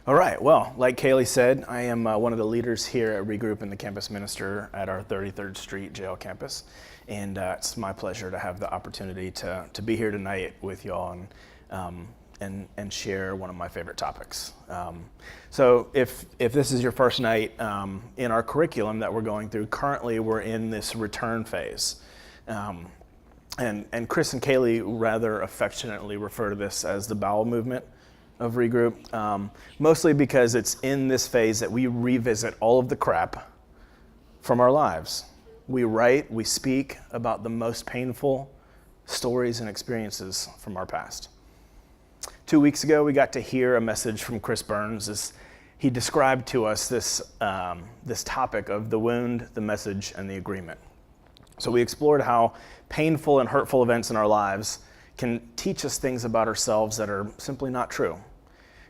All right, well, like Kaylee said, I am one of the leaders here at reGROUP and the campus minister at our 33rd Street jail campus. And it's my pleasure to have the opportunity to be here tonight with y'all and share one of my favorite topics. So if this is your first night in our curriculum that we're going through, currently we're in this return phase. And Chris and Kaylee rather affectionately refer to this as the bowel movement of reGROUP, mostly because it's in this phase that we revisit all of the crap from our lives. We write, we speak about the most painful stories and experiences from our past. 2 weeks ago, we got to hear a message from Chris Burns as he described to us this topic of the wound, the message, and the agreement. So we explored how painful and hurtful events in our lives can teach us things about ourselves that are simply not true.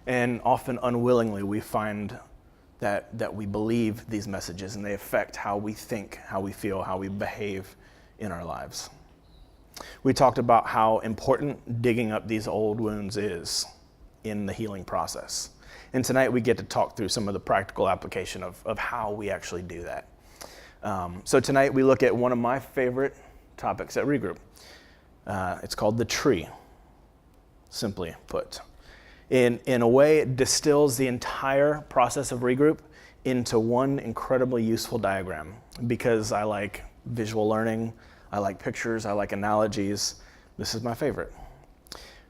And often unwillingly, we find that we believe these messages and they affect how we think, how we feel, how we behave in our lives. We talked about how important digging up these old wounds is in the healing process. And tonight we get to talk through some of the practical application of how we actually do that. So tonight we look at one of my favorite topics at reGROUP. It's called the tree, simply put. In a way, it distills the entire process of reGROUP into one incredibly useful diagram because I like visual learning, I like pictures, I like analogies. This is my favorite.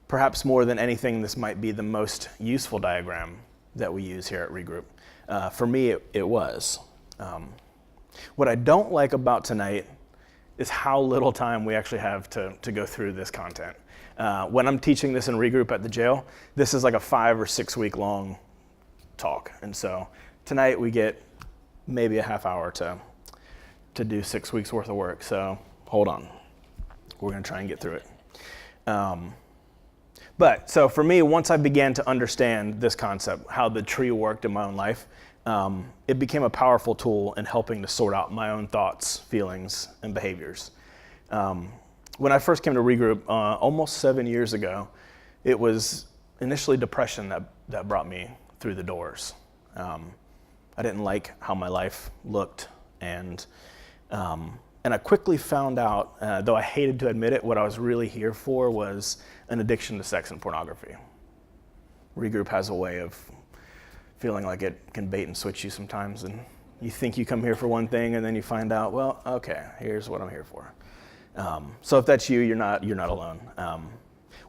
Perhaps more than anything, this might be the most useful diagram that we use here at reGROUP. For me, it was. What I don't like about tonight is how little time we actually have to go through this content. When I'm teaching this in reGROUP at the jail, this is like a 5 or 6 week long talk. And so tonight we get maybe a half hour to do 6 weeks worth of work. So hold on, we're gonna try and get through it. But so for me, once I began to understand this concept, how the tree worked in my own life, it became a powerful tool in helping to sort out my own thoughts, feelings, and behaviors. When I first came to reGROUP almost 7 years ago, it was initially depression that brought me through the doors. I didn't like how my life looked, and I quickly found out, though I hated to admit it, what I was really here for was an addiction to sex and pornography. reGROUP has a way of feeling like it can bait and switch you sometimes, and you think you come here for one thing, and then you find out, well, okay, here's what I'm here for. So if that's you, you're not alone.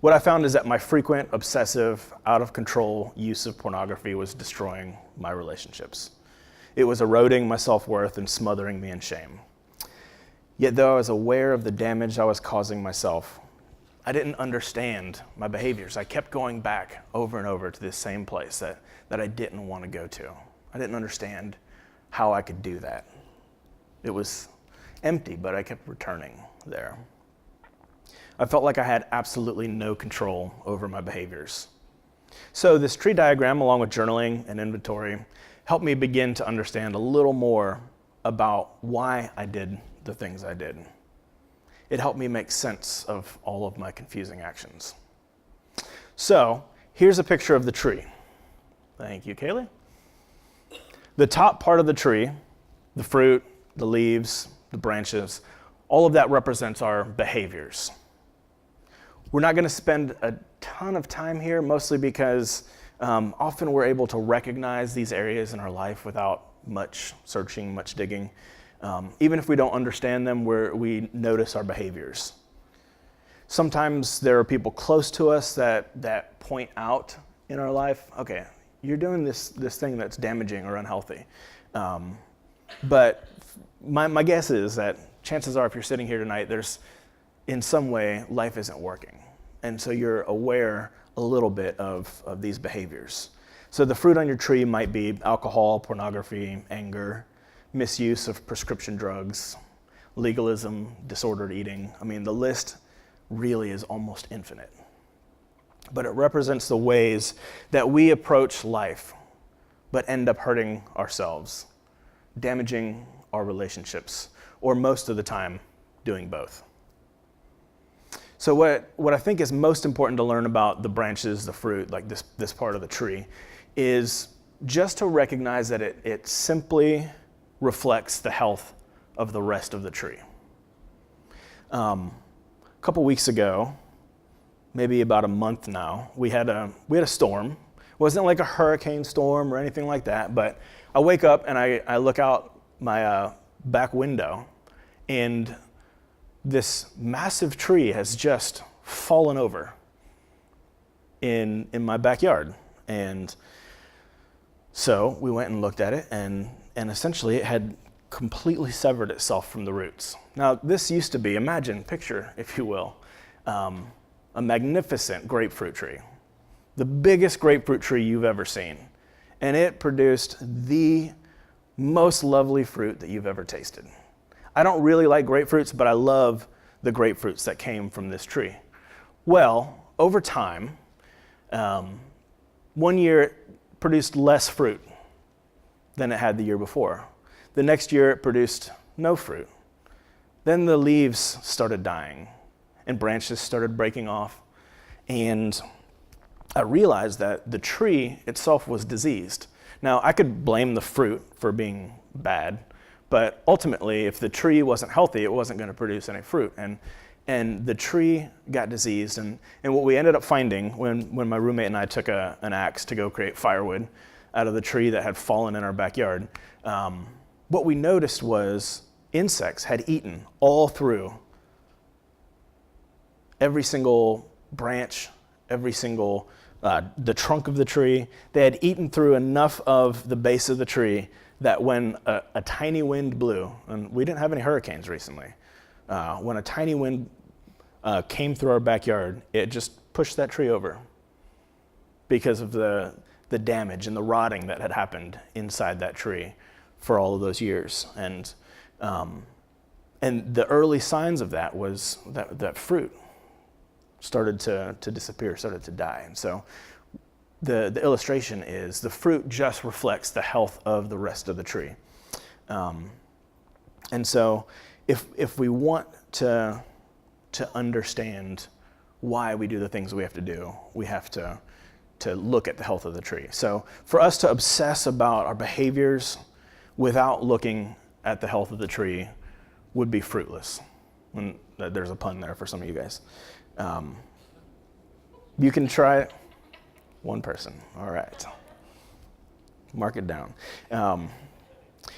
What I found is that my frequent, obsessive, out of control use of pornography was destroying my relationships. It was eroding my self-worth and smothering me in shame. Yet though I was aware of the damage I was causing myself, I didn't understand my behaviors. I kept going back over and over to this same place that I didn't want to go to. I didn't understand how I could do that. It was empty, but I kept returning there. I felt like I had absolutely no control over my behaviors. So this tree diagram, along with journaling and inventory, helped me begin to understand a little more about why I did the things I did. It helped me make sense of all of my confusing actions. So here's a picture of the tree. Thank you, Kaylee. The top part of the tree, the fruit, the leaves, the branches, all of that represents our behaviors. We're not going to spend a ton of time here, mostly because often we're able to recognize these areas in our life without much searching, much digging. Even if we don't understand them, we notice our behaviors. Sometimes there are people close to us that point out in our life, okay, you're doing this thing that's damaging or unhealthy. But my guess is that chances are if you're sitting here tonight, there's in some way life isn't working. And so you're aware a little bit of these behaviors. So the fruit on your tree might be alcohol, pornography, anger, misuse of prescription drugs, legalism, disordered eating. I mean, the list really is almost infinite. But it represents the ways that we approach life, but end up hurting ourselves, damaging our relationships, or most of the time, doing both. So what I think is most important to learn about the branches, the fruit, like this part of the tree, is just to recognize that it simply reflects the health of the rest of the tree. A couple weeks ago, maybe about a month now, we had a storm. It wasn't like a hurricane storm or anything like that, but I wake up and I look out my back window, and this massive tree has just fallen over in my backyard. And so we went and looked at it, and essentially it had completely severed itself from the roots. Now, this used to be, picture, if you will, a magnificent grapefruit tree, the biggest grapefruit tree you've ever seen. And it produced the most lovely fruit that you've ever tasted. I don't really like grapefruits, but I love the grapefruits that came from this tree. Well, over time, one year it produced less fruit than it had the year before. The next year it produced no fruit. Then the leaves started dying and branches started breaking off. And I realized that the tree itself was diseased. Now, I could blame the fruit for being bad, but ultimately, if the tree wasn't healthy, it wasn't going to produce any fruit. And the tree got diseased. And what we ended up finding when my roommate and I took an axe to go create firewood out of the tree that had fallen in our backyard, what we noticed was insects had eaten all through every single branch, every single the trunk of the tree. They had eaten through enough of the base of the tree that when a tiny wind blew, and we didn't have any hurricanes recently, when a tiny wind came through our backyard, it just pushed that tree over because of the damage and the rotting that had happened inside that tree for all of those years. And the early signs of that was that fruit started to disappear, started to die. And so the illustration is the fruit just reflects the health of the rest of the tree. And so if we want to understand why we do the things we have to do, we have to look at the health of the tree. So for us to obsess about our behaviors without looking at the health of the tree would be fruitless. And there's a pun there for some of you guys. You can try it. One person. All right. Mark it down.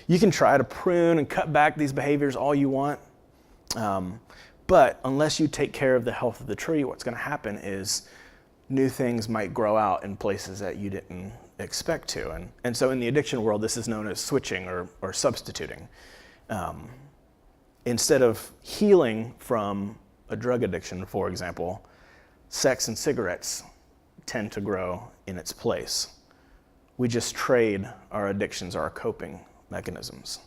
You can try to prune and cut back these behaviors all you want. But unless you take care of the health of the tree, what's going to happen is new things might grow out in places that you didn't expect to. And so in the addiction world, this is known as switching or substituting. Instead of healing from a drug addiction, for example, sex and cigarettes tend to grow in its place. We just trade our addictions, our coping mechanisms.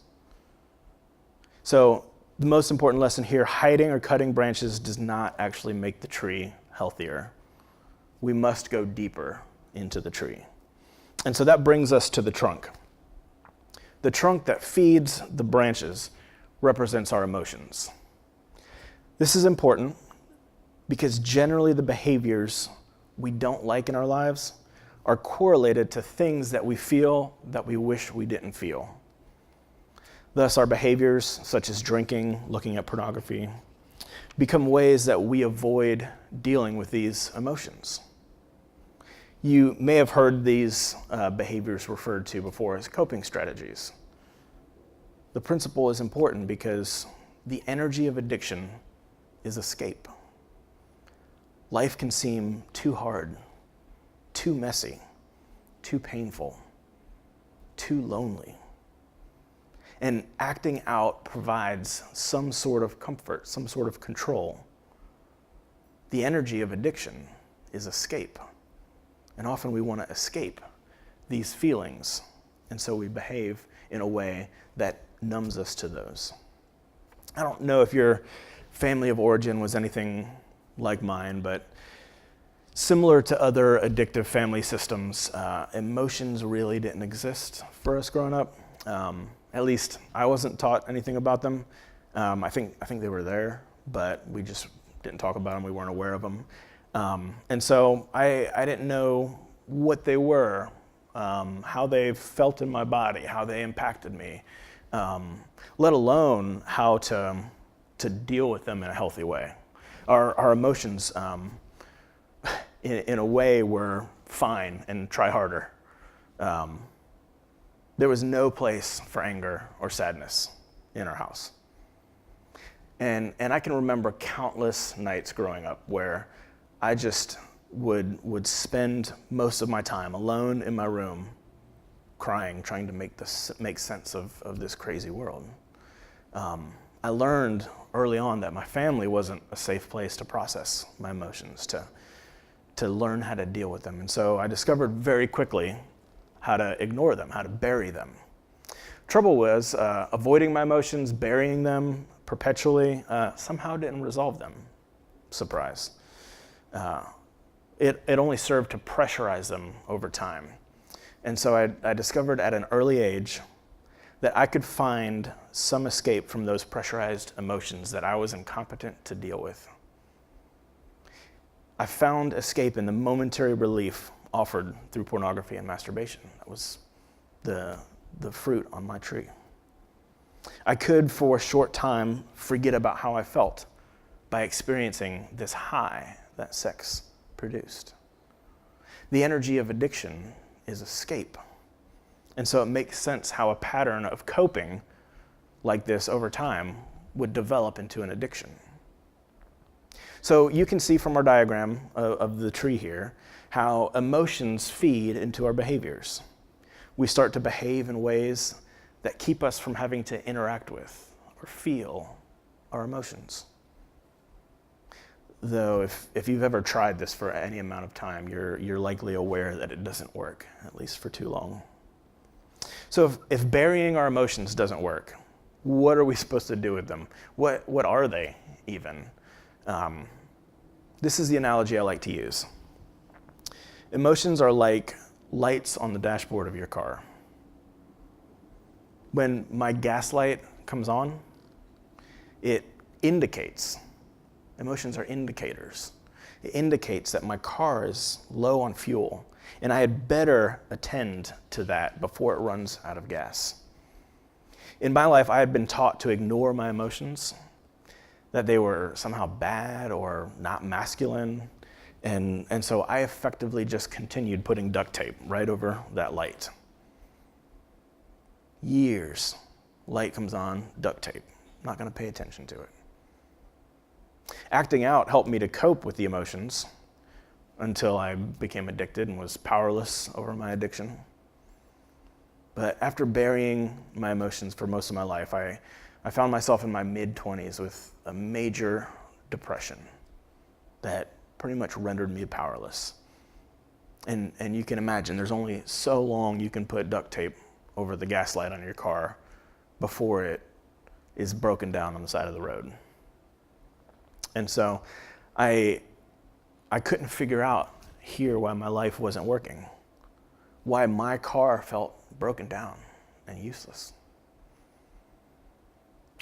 So the most important lesson here, hiding or cutting branches does not actually make the tree healthier. We must go deeper into the tree. And so that brings us to the trunk. The trunk that feeds the branches represents our emotions. This is important because generally the behaviors we don't like in our lives are correlated to things that we feel that we wish we didn't feel. Thus, our behaviors, such as drinking, looking at pornography, become ways that we avoid dealing with these emotions. You may have heard these behaviors referred to before as coping strategies. The principle is important because the energy of addiction is escape. Life can seem too hard, too messy, too painful, too lonely. And acting out provides some sort of comfort, some sort of control. The energy of addiction is escape. And often we want to escape these feelings. And so we behave in a way that numbs us to those. I don't know if your family of origin was anything like mine, but similar to other addictive family systems, emotions really didn't exist for us growing up. At least I wasn't taught anything about them. I think they were there, but we just didn't talk about them. We weren't aware of them. And so I didn't know what they were how they felt in my body, how they impacted me, let alone how to deal with them in a healthy way. Our emotions, in a way, were fine and try harder. There was no place for anger or sadness in our house. And I can remember countless nights growing up where I just would spend most of my time alone in my room crying, trying to make sense of this crazy world. I learned early on that my family wasn't a safe place to process my emotions, to learn how to deal with them. And so I discovered very quickly how to ignore them, how to bury them. Trouble was, avoiding my emotions, burying them perpetually, somehow didn't resolve them. Surprise. It only served to pressurize them over time. And so I discovered at an early age that I could find some escape from those pressurized emotions that I was incompetent to deal with. I found escape in the momentary relief offered through pornography and masturbation. That was the fruit on my tree. I could, for a short time, forget about how I felt by experiencing this high that sex produced. The energy of addiction is escape. And so it makes sense how a pattern of coping like this over time would develop into an addiction. So you can see from our diagram of the tree here how emotions feed into our behaviors. We start to behave in ways that keep us from having to interact with or feel our emotions. Though if you've ever tried this for any amount of time, you're likely aware that it doesn't work, at least for too long. So if burying our emotions doesn't work, what are we supposed to do with them? What are they even? This is the analogy I like to use. Emotions are like lights on the dashboard of your car. When my gas light comes on, it indicates. Emotions are indicators. It indicates that my car is low on fuel, and I had better attend to that before it runs out of gas. In my life, I had been taught to ignore my emotions, that they were somehow bad or not masculine, and so I effectively just continued putting duct tape right over that light. Years, light comes on, duct tape. Not going to pay attention to it. Acting out helped me to cope with the emotions until I became addicted and was powerless over my addiction. But after burying my emotions for most of my life, I found myself in my mid-20s with a major depression that pretty much rendered me powerless. And you can imagine there's only so long you can put duct tape over the gas light on your car before it is broken down on the side of the road. And so I couldn't figure out here why my life wasn't working, why my car felt broken down and useless.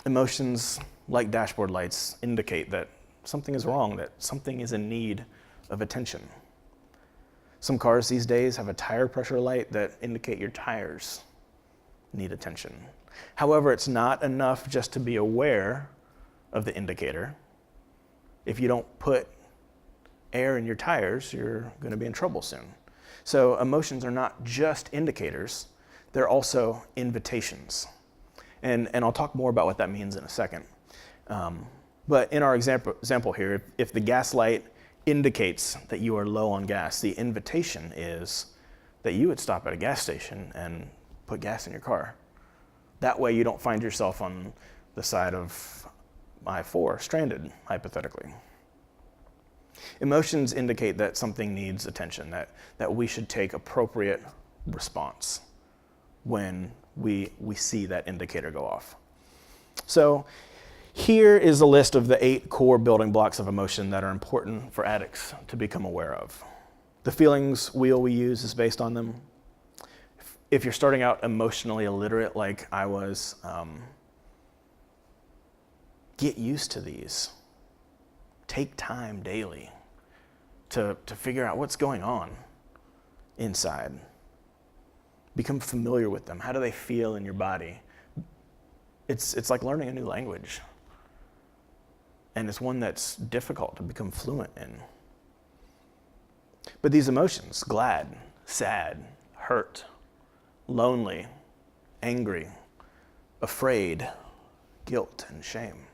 Emotions, like dashboard lights, indicate that something is wrong, that something is in need of attention. Some cars these days have a tire pressure light that indicate your tires need attention. However, it's not enough just to be aware of the indicator. If you don't put air in your tires, you're going to be in trouble soon. So emotions are not just indicators, they're also invitations. And I'll talk more about what that means in a second. But in our example here, if the gas light indicates that you are low on gas, the invitation is that you would stop at a gas station and put gas in your car. That way you don't find yourself on the side of I-4, stranded, hypothetically. Emotions indicate that something needs attention, that we should take appropriate response when we see that indicator go off. So here is a list of the 8 core building blocks of emotion that are important for addicts to become aware of. The feelings wheel we use is based on them. If you're starting out emotionally illiterate like I was, get used to these. Take time daily to figure out what's going on inside. Become familiar with them. How do they feel in your body? It's like learning a new language. And it's one that's difficult to become fluent in. But these emotions, glad, sad, hurt, lonely, angry, afraid, guilt, and shame.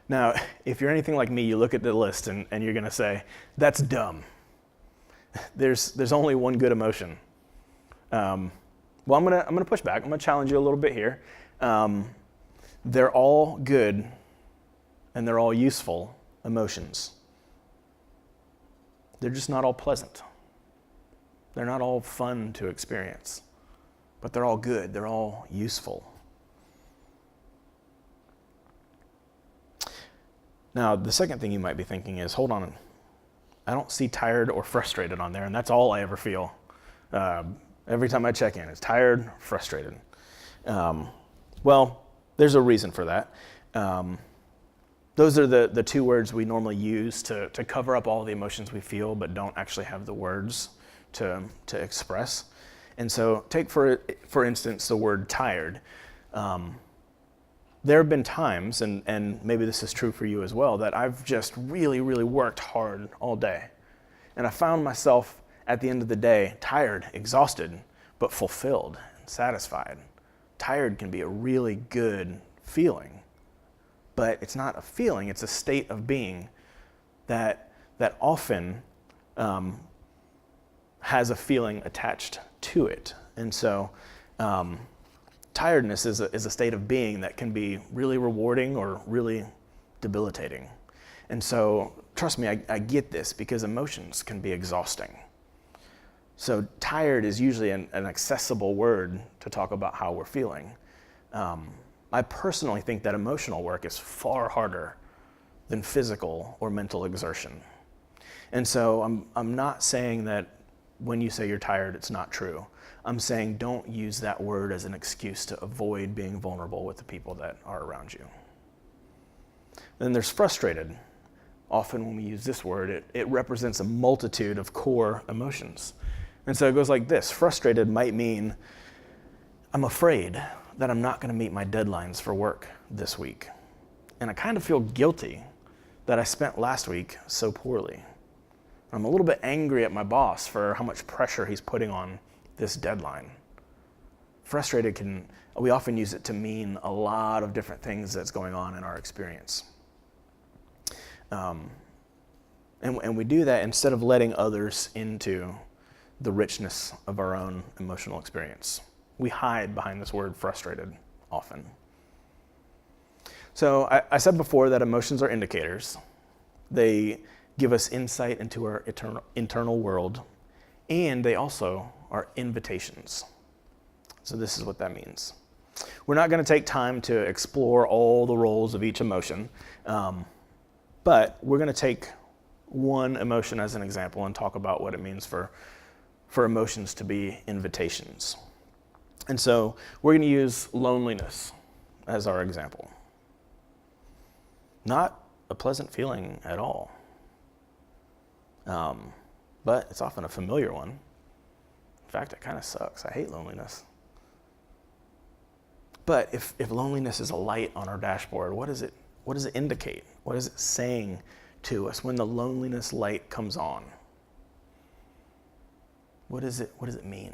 Now, if you're anything like me, you look at the list and you're going to say, that's dumb. There's only one good emotion. Well, I'm gonna push back. I'm gonna challenge you a little bit here. They're all good and they're all useful emotions. They're just not all pleasant. They're not all fun to experience, but they're all good. They're all useful. Now, the second thing you might be thinking is, hold on, I don't see tired or frustrated on there, and that's all I ever feel. Every time I check in, it's tired, frustrated. Well, there's a reason for that. Those are the two words we normally use to cover up all the emotions we feel, but don't actually have the words to express. And so take, for instance, the word tired. There have been times, and maybe this is true for you as well, that I've just really, really worked hard all day. And I found myself at the end of the day tired, exhausted, but fulfilled and satisfied. Tired can be a really good feeling, but it's not a feeling, it's a state of being that often has a feeling attached to it. And so tiredness is a state of being that can be really rewarding or really debilitating. And so, trust me, I get this because emotions can be exhausting. So tired is usually an accessible word to talk about how we're feeling. I personally think that emotional work is far harder than physical or mental exertion. And so I'm not saying that when you say you're tired, it's not true. I'm saying don't use that word as an excuse to avoid being vulnerable with the people that are around you. Then there's frustrated. Often when we use this word, it represents a multitude of core emotions. And so it goes like this. Frustrated might mean, I'm afraid that I'm not going to meet my deadlines for work this week. And I kind of feel guilty that I spent last week so poorly. I'm a little bit angry at my boss for how much pressure he's putting on this deadline. Frustrated we often use it to mean a lot of different things that's going on in our experience. And we do that instead of letting others into the richness of our own emotional experience. We hide behind this word frustrated often. So I said before that emotions are indicators. They give us insight into our internal world, and they also are invitations. So this is what that means. We're not going to take time to explore all the roles of each emotion, but we're going to take one emotion as an example and talk about what it means for emotions to be invitations. And so we're going to use loneliness as our example. Not a pleasant feeling at all. But it's often a familiar one. In fact, it kind of sucks. I hate loneliness. But if loneliness is a light on our dashboard, what does it indicate? What is it saying to us when the loneliness light comes on? What does it mean?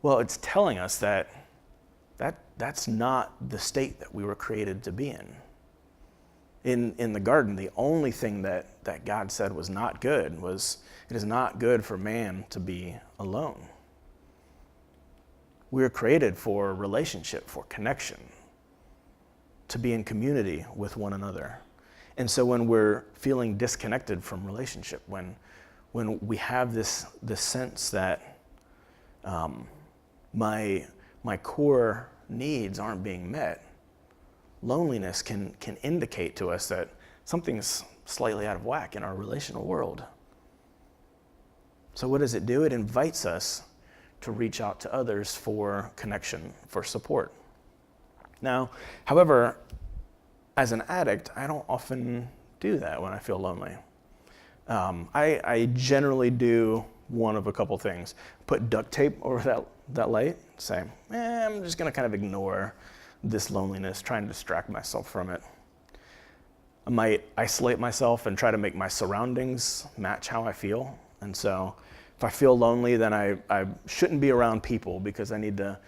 Well, it's telling us that's not the state that we were created to be in. In the garden, the only thing that God said was not good was, it is not good for man to be alone. We were created for relationship, for connection, to be in community with one another. And so when we're feeling disconnected from relationship, when we have this sense that my core needs aren't being met, loneliness can indicate to us that something's slightly out of whack in our relational world. So what does it do? It invites us to reach out to others for connection, for support. Now, however, as an addict, I don't often do that when I feel lonely. I generally do one of a couple things. Put duct tape over that light, say, I'm just gonna kind of ignore this loneliness, try and distract myself from it. I might isolate myself and try to make my surroundings match how I feel. And so if I feel lonely, then I shouldn't be around people because I need to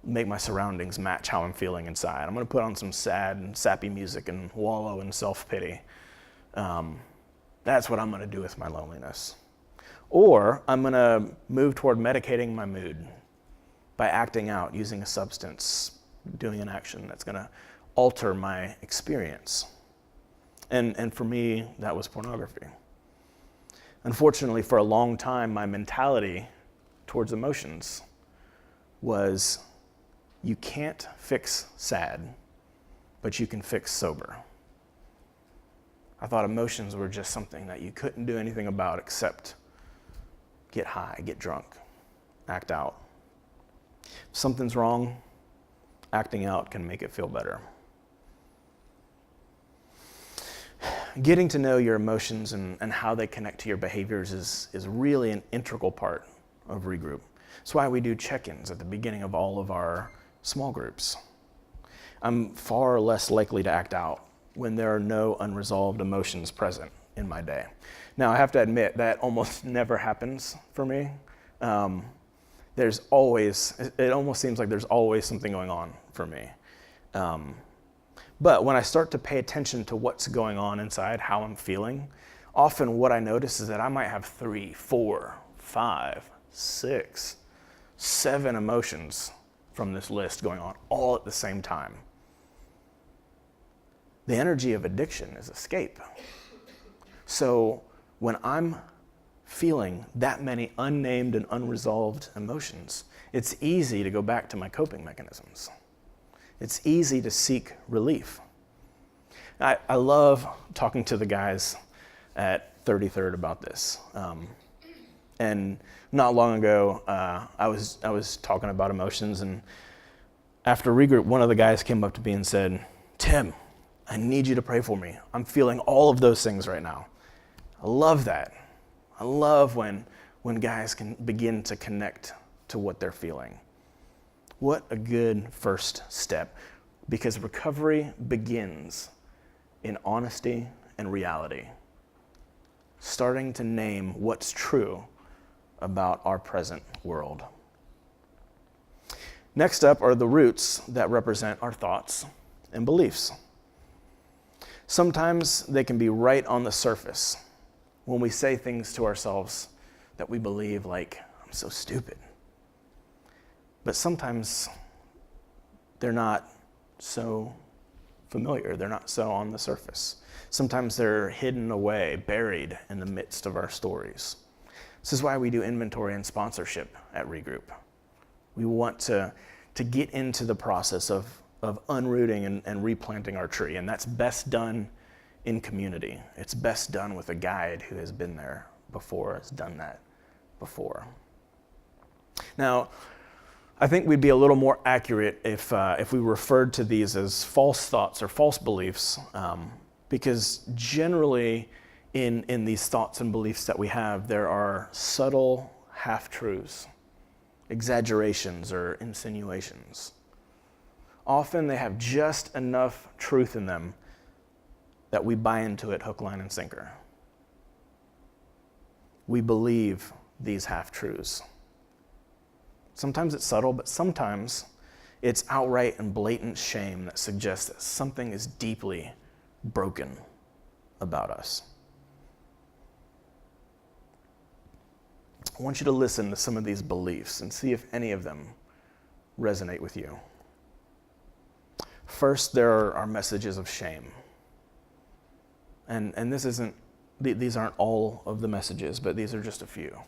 make my surroundings match how I'm feeling inside. I'm gonna put on some sad and sappy music and wallow in self-pity. That's what I'm gonna do with my loneliness. Or I'm gonna move toward medicating my mood by acting out, using a substance, doing an action that's gonna alter my experience. And for me, that was pornography. Unfortunately, for a long time, my mentality towards emotions was, you can't fix sad, but you can fix sober. I thought emotions were just something that you couldn't do anything about except get high, get drunk, act out. If something's wrong, acting out can make it feel better. Getting to know your emotions and how they connect to your behaviors is really an integral part of reGROUP. That's why we do check-ins at the beginning of all of our small groups. I'm far less likely to act out when there are no unresolved emotions present in my day. Now, I have to admit that almost never happens for me. It almost seems like there's always something going on for me. But when I start to pay attention to what's going on inside, how I'm feeling, often what I notice is that I might have 3, 4, 5, 6, 7 emotions from this list going on all at the same time. The energy of addiction is escape. So when I'm feeling that many unnamed and unresolved emotions, it's easy to go back to my coping mechanisms. It's easy to seek relief. I love talking to the guys at 33rd about this. And not long ago, I was talking about emotions, and after reGROUP, one of the guys came up to me and said, "Tim, I need you to pray for me. I'm feeling all of those things right now." I love that. I love when guys can begin to connect to what they're feeling. What a good first step, because recovery begins in honesty and reality. Starting to name what's true about our present world. Next up are the roots that represent our thoughts and beliefs. Sometimes they can be right on the surface when we say things to ourselves that we believe, like, I'm so stupid. But sometimes they're not so familiar. They're not so on the surface. Sometimes they're hidden away, buried in the midst of our stories. This is why we do inventory and sponsorship at reGROUP. We want to get into the process of unrooting and replanting our tree, and that's best done in community. It's best done with a guide who has been there before, has done that before. Now, I think we'd be a little more accurate if we referred to these as false thoughts or false beliefs, because generally in these thoughts and beliefs that we have, there are subtle half-truths, exaggerations, or insinuations. Often they have just enough truth in them that we buy into it hook, line, and sinker. We believe these half-truths. Sometimes it's subtle, but sometimes it's outright and blatant shame that suggests that something is deeply broken about us. I want you to listen to some of these beliefs and see if any of them resonate with you. First, there are our messages of shame. And these aren't all of the messages, but these are just a few.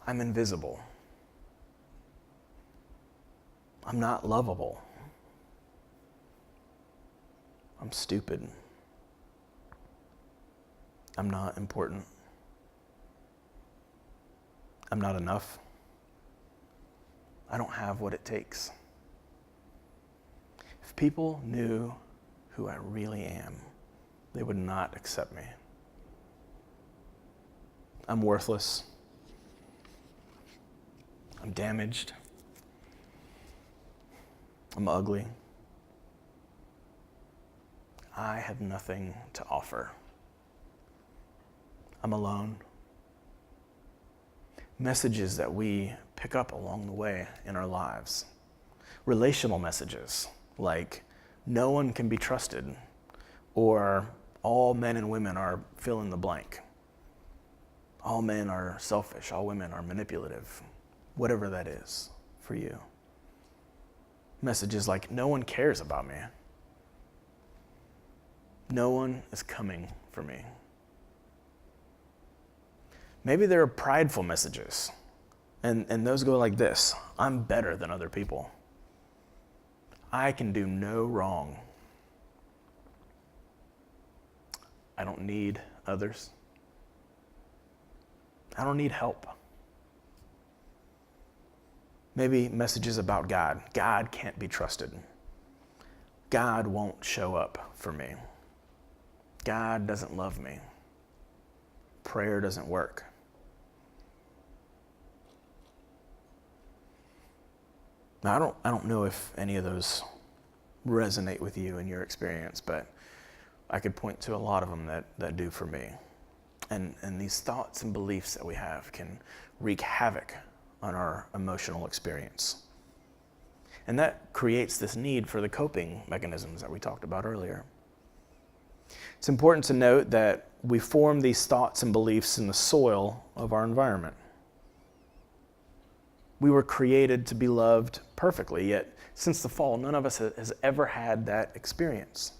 I'm invisible. I'm not lovable. I'm stupid. I'm not important. I'm not enough. I don't have what it takes. If people knew who I really am, they would not accept me. I'm worthless. I'm damaged. I'm ugly. I have nothing to offer. I'm alone. Messages that we pick up along the way in our lives. Relational messages like, no one can be trusted, or all men and women are fill in the blank. All men are selfish, all women are manipulative, whatever that is for you. Messages like, no one cares about me. No one is coming for me. Maybe there are prideful messages, and those go like this: I'm better than other people. I can do no wrong. I don't need others. I don't need help. Maybe messages about God. God can't be trusted. God won't show up for me. God doesn't love me. Prayer doesn't work. Now, I don't know if any of those resonate with you in your experience, but I could point to a lot of them that do for me. And these thoughts and beliefs that we have can wreak havoc on our emotional experience. And that creates this need for the coping mechanisms that we talked about earlier. It's important to note that we form these thoughts and beliefs in the soil of our environment. We were created to be loved perfectly, yet since the fall, none of us has ever had that experience.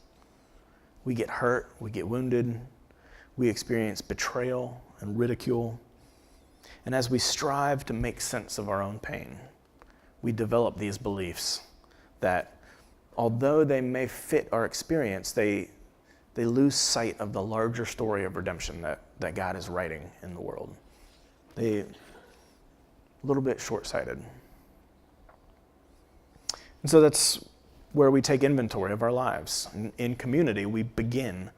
We get hurt, we get wounded, we experience betrayal and ridicule. And as we strive to make sense of our own pain, we develop these beliefs that, although they may fit our experience, they lose sight of the larger story of redemption that God is writing in the world. They a little bit short-sighted. And so that's where we take inventory of our lives. In community, we begin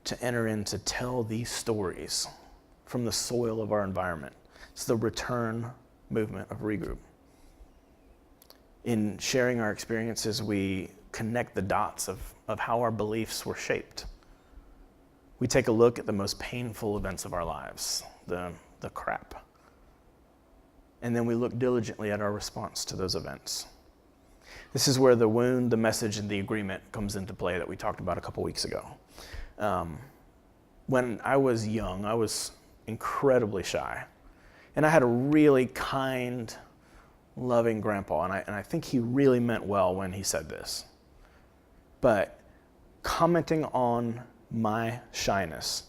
to enter in to tell these stories from the soil of our environment. It's the return movement of reGROUP. In sharing our experiences, we connect the dots of how our beliefs were shaped. We take a look at the most painful events of our lives, the crap. And then we look diligently at our response to those events. This is where the wound, the message, and the agreement comes into play that we talked about a couple weeks ago. When I was young, I was incredibly shy. And I had a really kind, loving grandpa, and I think he really meant well when he said this. But commenting on my shyness,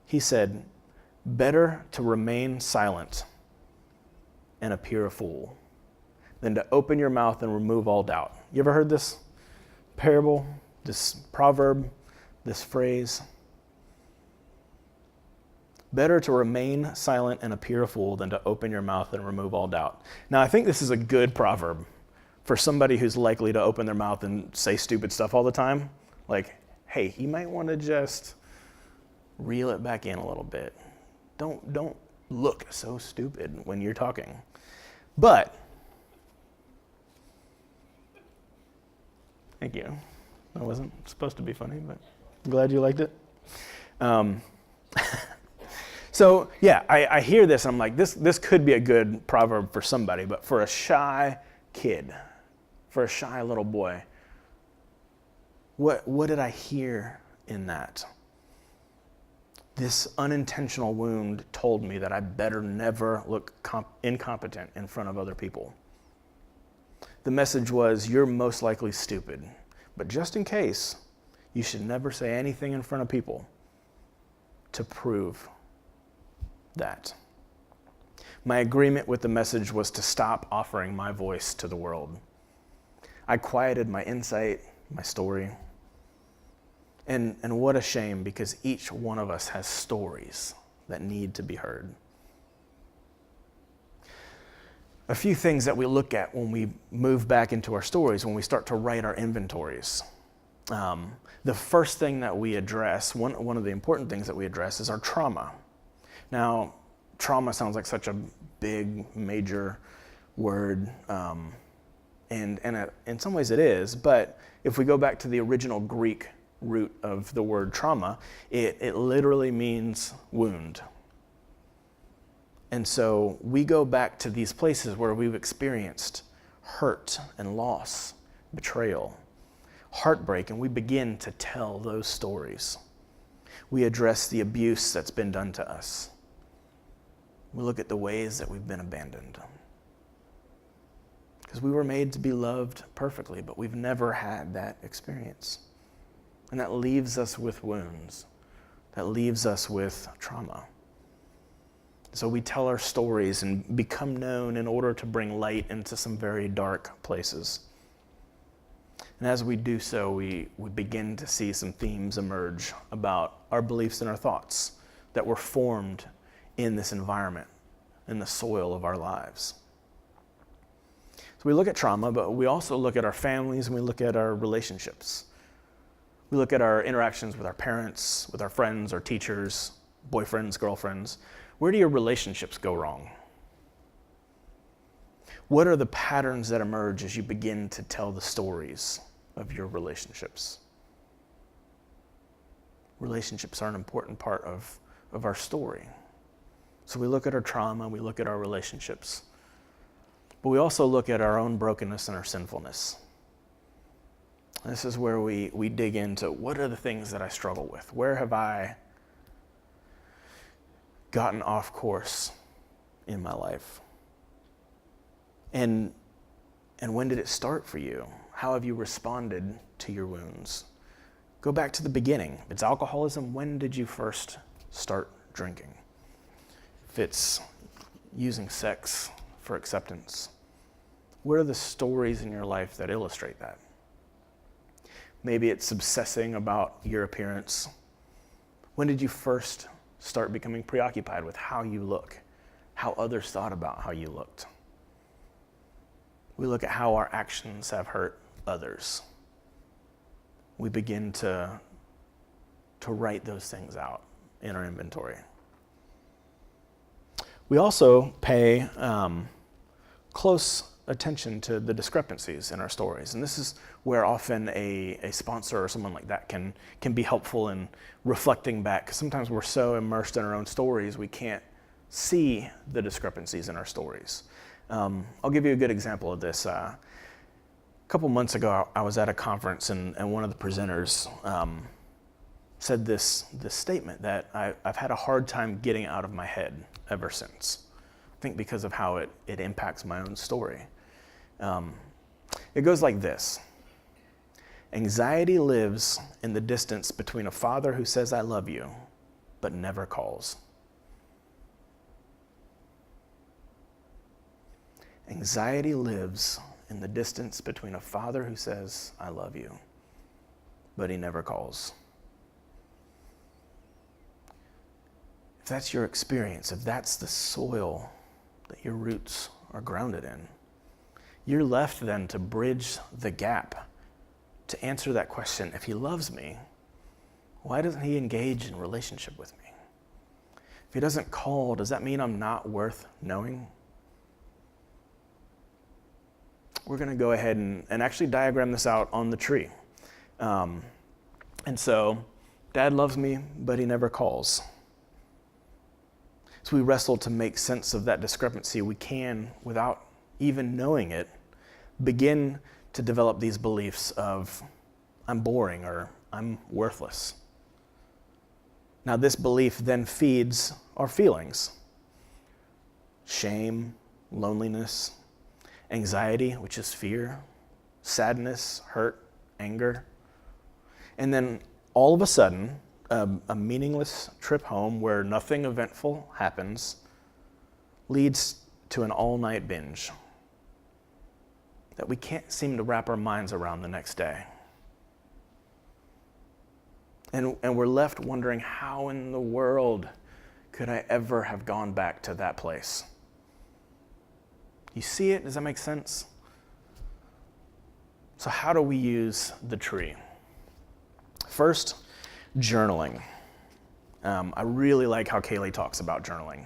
he said, better to remain silent and appear a fool than to open your mouth and remove all doubt. You ever heard this parable, this proverb, this phrase? Better to remain silent and appear a fool than to open your mouth and remove all doubt. Now, I think this is a good proverb for somebody who's likely to open their mouth and say stupid stuff all the time. Like, hey, you might want to just reel it back in a little bit. Don't look so stupid when you're talking. But, thank you. That wasn't supposed to be funny, but I'm glad you liked it. So yeah, I hear this and I'm like, this could be a good proverb for somebody, but for a shy kid, for a shy little boy, what did I hear in that? This unintentional wound told me that I better never look incompetent in front of other people. The message was, you're most likely stupid, but just in case, you should never say anything in front of people to prove that. My agreement with the message was to stop offering my voice to the world. I quieted my insight, my story. And what a shame, because each one of us has stories that need to be heard. A few things that we look at when we move back into our stories, when we start to write our inventories. The first thing that we address, one of the important things that we address is our trauma. Now, trauma sounds like such a big, major word, and in some ways it is, but if we go back to the original Greek root of the word trauma, it literally means wound. And so we go back to these places where we've experienced hurt and loss, betrayal, heartbreak, and we begin to tell those stories. We address the abuse that's been done to us. We look at the ways that we've been abandoned. Because we were made to be loved perfectly, but we've never had that experience. And that leaves us with wounds. That leaves us with trauma. So we tell our stories and become known in order to bring light into some very dark places. And as we do so, we begin to see some themes emerge about our beliefs and our thoughts that were formed in this environment, in the soil of our lives. So we look at trauma, but we also look at our families and we look at our relationships. We look at our interactions with our parents, with our friends, our teachers, boyfriends, girlfriends. Where do your relationships go wrong? What are the patterns that emerge as you begin to tell the stories of your relationships? Relationships are an important part of our story. So we look at our trauma, we look at our relationships, but we also look at our own brokenness and our sinfulness. This is where we dig into what are the things that I struggle with? Where have I gotten off course in my life? And when did it start for you? How have you responded to your wounds? Go back to the beginning. If it's alcoholism, when did you first start drinking? If it's using sex for acceptance, what are the stories in your life that illustrate that? Maybe it's obsessing about your appearance. When did you first start becoming preoccupied with how you look, how others thought about how you looked? We look at how our actions have hurt others. We begin to write those things out in our inventory. We also pay close attention to the discrepancies in our stories. And this is where often a sponsor or someone like that can be helpful in reflecting back. 'Cause sometimes we're so immersed in our own stories, we can't see the discrepancies in our stories. I'll give you a good example of this. A couple months ago, I was at a conference and one of the presenters said this statement that I've had a hard time getting out of my head ever since. I think because of how it impacts my own story. It goes like this. Anxiety lives in the distance between a father who says, "I love you," but never calls. Anxiety lives in the distance between a father who says, "I love you," but he never calls. If that's your experience, if that's the soil that your roots are grounded in, you're left then to bridge the gap, to answer that question. If he loves me, why doesn't he engage in relationship with me? If he doesn't call, does that mean I'm not worth knowing? We're going to go ahead and actually diagram this out on the tree. And so, Dad loves me, but he never calls. So we wrestle to make sense of that discrepancy. We can, without even knowing it, begin to develop these beliefs of, I'm boring or I'm worthless. Now this belief then feeds our feelings. Shame, loneliness, anxiety, which is fear, sadness, hurt, anger. And then all of a sudden, a meaningless trip home where nothing eventful happens leads to an all-night binge that we can't seem to wrap our minds around the next day. And we're left wondering, how in the world could I ever have gone back to that place? You see it? Does that make sense? So how do we use the tree? First, journaling. I really like how Kaylee talks about journaling.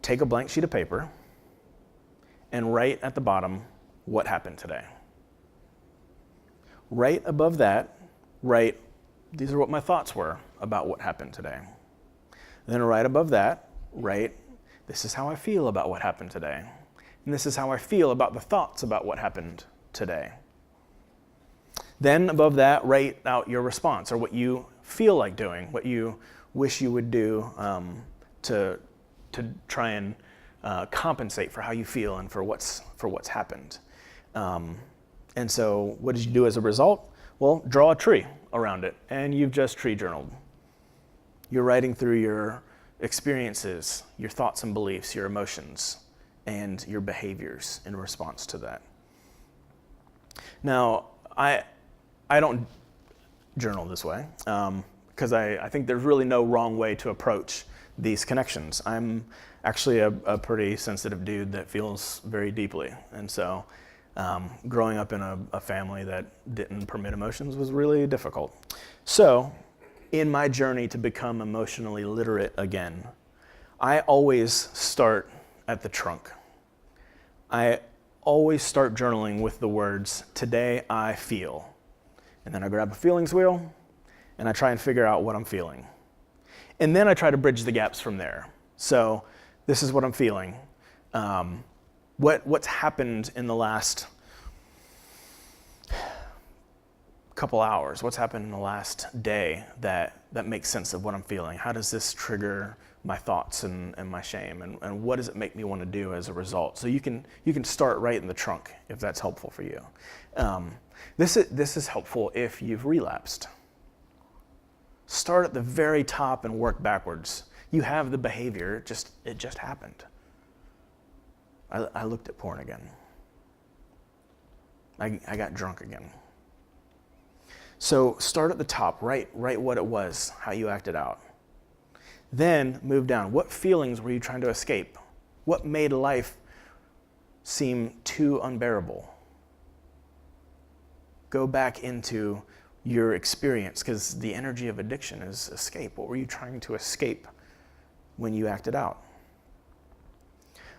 Take a blank sheet of paper and write at the bottom what happened today. Right above that, write, these are what my thoughts were about what happened today. Then right above that, write, this is how I feel about what happened today. And this is how I feel about the thoughts about what happened today. Then above that, write out your response, or what you feel like doing, what you wish you would do to try and compensate for how you feel and for what's happened. And so what did you do as a result? Well, draw a tree around it, and you've just tree journaled. You're writing through your experiences, your thoughts and beliefs, your emotions, and your behaviors in response to that. Now, I don't journal this way, because I think there's really no wrong way to approach these connections. I'm actually a pretty sensitive dude that feels very deeply. And so growing up in a family that didn't permit emotions was really difficult. So in my journey to become emotionally literate again, I always start at the trunk. I always start journaling with the words, today I feel. And then I grab a feelings wheel and I try and figure out what I'm feeling. And then I try to bridge the gaps from there. So this is what I'm feeling. What's happened in the last couple hours? What's happened in the last day that makes sense of what I'm feeling? How does this trigger my thoughts and my shame? And what does it make me want to do as a result? So you can start right in the trunk if that's helpful for you. This is helpful if you've relapsed. Start at the very top and work backwards. You have the behavior, it just happened. I looked at porn again. I got drunk again. So start at the top, write what it was, how you acted out. Then move down. What feelings were you trying to escape? What made life seem too unbearable? Go back into your experience, because the energy of addiction is escape. What were you trying to escape when you acted out?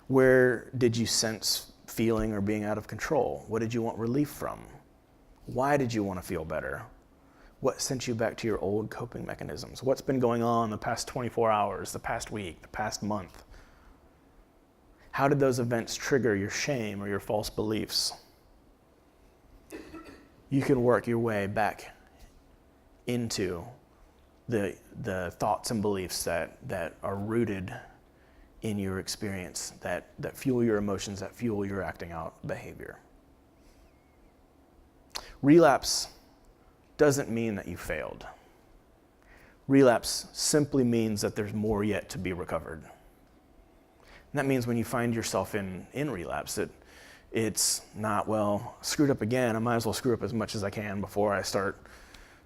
Where did you sense feeling or being out of control? What did you want relief from? Why did you want to feel better? What sent you back to your old coping mechanisms? What's been going on the past 24 hours, the past week, the past month? How did those events trigger your shame or your false beliefs? You can work your way back into the thoughts and beliefs that are rooted in your experience, that fuel your emotions, that fuel your acting out behavior. Relapse doesn't mean that you failed. Relapse simply means that there's more yet to be recovered. And that means when you find yourself in relapse, it's not, well, screwed up again, I might as well screw up as much as I can before I start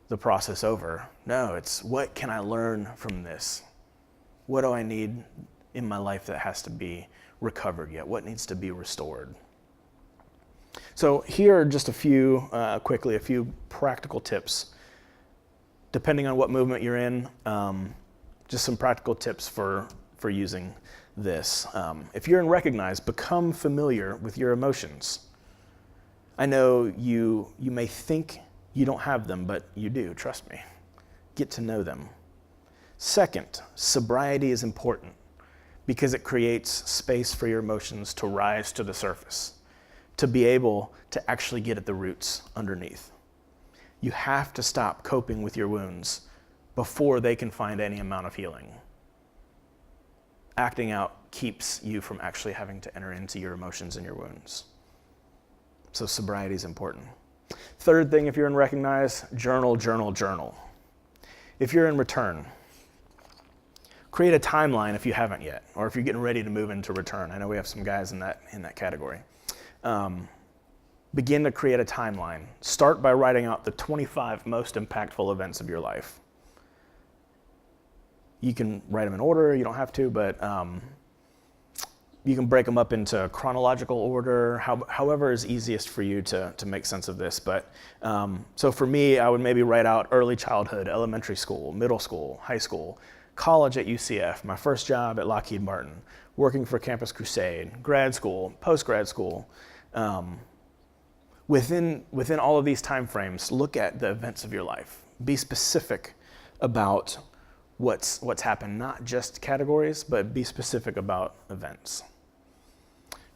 the process over. No, it's what can I learn from this? What do I need in my life that has to be recovered yet? What needs to be restored? So here are just a few practical tips. Depending on what movement you're in, just some practical tips for using this. If you're in recognize, become familiar with your emotions. I know you may think you don't have them, but you do, trust me. Get to know them. Second, sobriety is important because it creates space for your emotions to rise to the surface, to be able to actually get at the roots underneath. You have to stop coping with your wounds before they can find any amount of healing. Acting out keeps you from actually having to enter into your emotions and your wounds. So sobriety is important. Third thing, if you're in recognize, journal. If you're in return, create a timeline if you haven't yet, or if you're getting ready to move into return. I know we have some guys in that category. Begin to create a timeline. Start by writing out the 25 most impactful events of your life. You can write them in order, you don't have to, but you can break them up into chronological order, however is easiest for you to make sense of this. But so for me, I would maybe write out early childhood, elementary school, middle school, high school, college at UCF, my first job at Lockheed Martin, working for Campus Crusade, grad school, post-grad school. Within all of these time frames, look at the events of your life. Be specific about what's happened, not just categories, but be specific about events.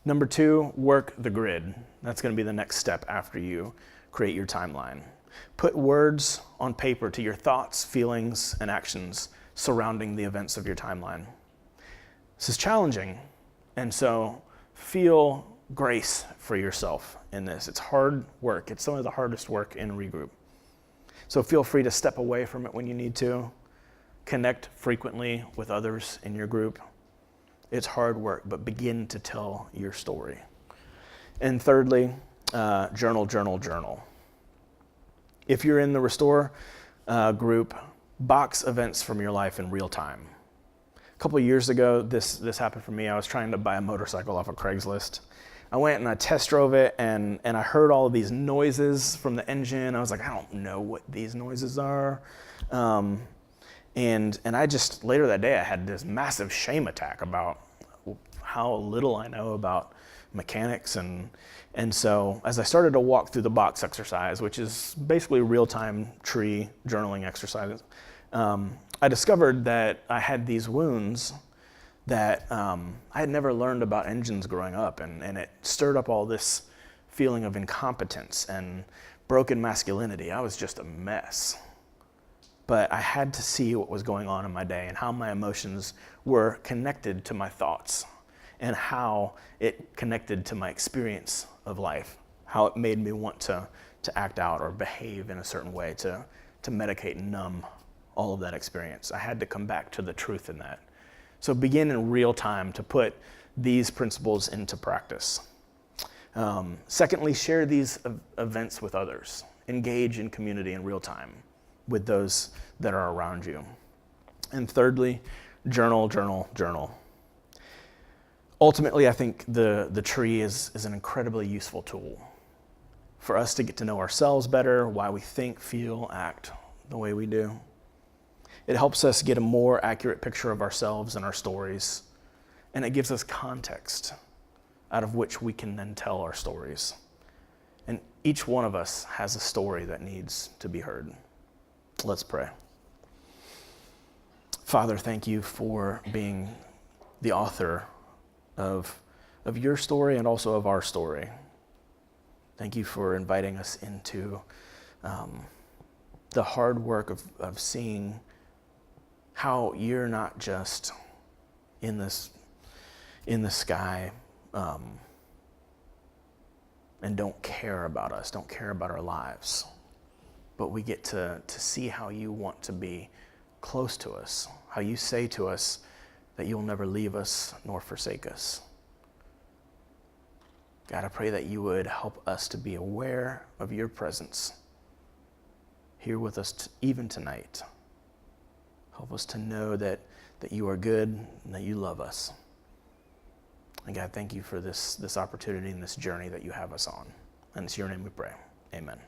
Number 2, work the grid. That's going to be the next step after you create your timeline. Put words on paper to your thoughts, feelings, and actions surrounding the events of your timeline. This is challenging, and so feel grace for yourself in this. It's hard work. It's some of the hardest work in reGROUP. So feel free to step away from it when you need to. Connect frequently with others in your group. It's hard work, but begin to tell your story. And thirdly, journal. If you're in the Restore group, box events from your life in real time. A couple of years ago, this happened for me. I was trying to buy a motorcycle off of Craigslist. I went and I test drove it, and I heard all of these noises from the engine. I was like, I don't know what these noises are. And I just, later that day, I had this massive shame attack about how little I know about mechanics. And so as I started to walk through the box exercise, which is basically real-time tree journaling exercises, I discovered that I had these wounds that I had never learned about engines growing up. And it stirred up all this feeling of incompetence and broken masculinity. I was just a mess. But I had to see what was going on in my day and how my emotions were connected to my thoughts and how it connected to my experience of life, how it made me want to act out or behave in a certain way to medicate and numb all of that experience. I had to come back to the truth in that. So begin in real time to put these principles into practice. Secondly, share these events with others. Engage in community in real time with those that are around you. And thirdly, journal. Ultimately, I think the tree is an incredibly useful tool for us to get to know ourselves better, why we think, feel, act the way we do. It helps us get a more accurate picture of ourselves and our stories, and it gives us context out of which we can then tell our stories. And each one of us has a story that needs to be heard. Let's pray. Father, thank you for being the author of your story and also of our story. Thank you for inviting us into the hard work of seeing how you're not just in the sky and don't care about us, don't care about our lives, but we get to see how you want to be close to us, how you say to us that you'll never leave us nor forsake us. God, I pray that you would help us to be aware of your presence here with us even tonight. Help us to know that you are good and that you love us. And God, thank you for this opportunity and this journey that you have us on. And it's your name we pray. Amen.